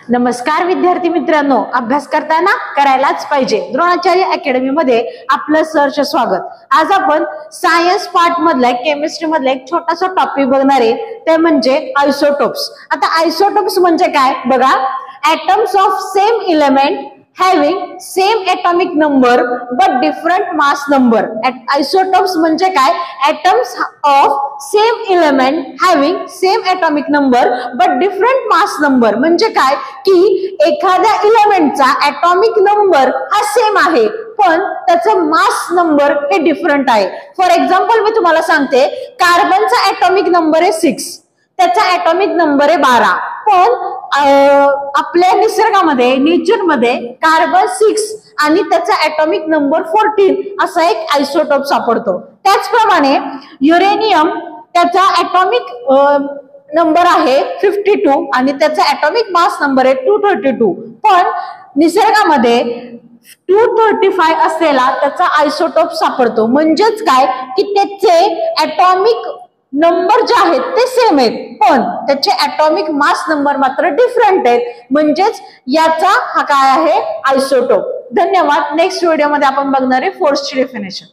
नमस्कार विद्यार्थी मित्रांनो, अभ्यास करताना करायलाच पाहिजे. द्रोणाचार्य अकॅडमी मध्ये आपलं सहर्ष स्वागत. आज आपण सायन्स पार्ट मधला केमिस्ट्री मधला एक छोटासा टॉपिक बघणार आहे, ते म्हणजे आयसोटोप्स. आता आयसोटोप्स म्हणजे काय बघा, atoms of same element having same atomic number but different mass number. Isotopes म्हणजे काय, atoms of same element having same atomic number but different mass number. म्हणजे काय की एखाद्या एलिमेंटचा atomic number हा सेम आहे पण त्याचा मास नंबर हे डिफरंट आहे. फॉर एक्झाम्पल मी तुम्हाला सांगते, कार्बनचा atomic नंबर आहे 6, त्याचा atomic नंबर आहे 12, पण आपल्या निसर्गामध्ये नेचर मध्ये कार्बन 6 आणि त्याचा atomic नंबर 14 असा एक आयसोटोप सापडतो. त्याचप्रमाणे युरेनियम, त्याचा atomic नंबर आहे 52 आणि त्याचा atomic मास नंबर आहे 232, पण निसर्गामध्ये 235 असलेला त्याचा आयसोटोप सापडतो. म्हणजेच काय की त्याचे atomic नंबर जे आहेत ते सेम आहेत पण त्याचे atomic मास नंबर मात्र डिफरंट आहेत. म्हणजेच याचा हा काय आहे, आयसोटोप. धन्यवाद. नेक्स्ट व्हिडिओ मध्ये आपण बघणार आहे फोर्सची डेफिनेशन.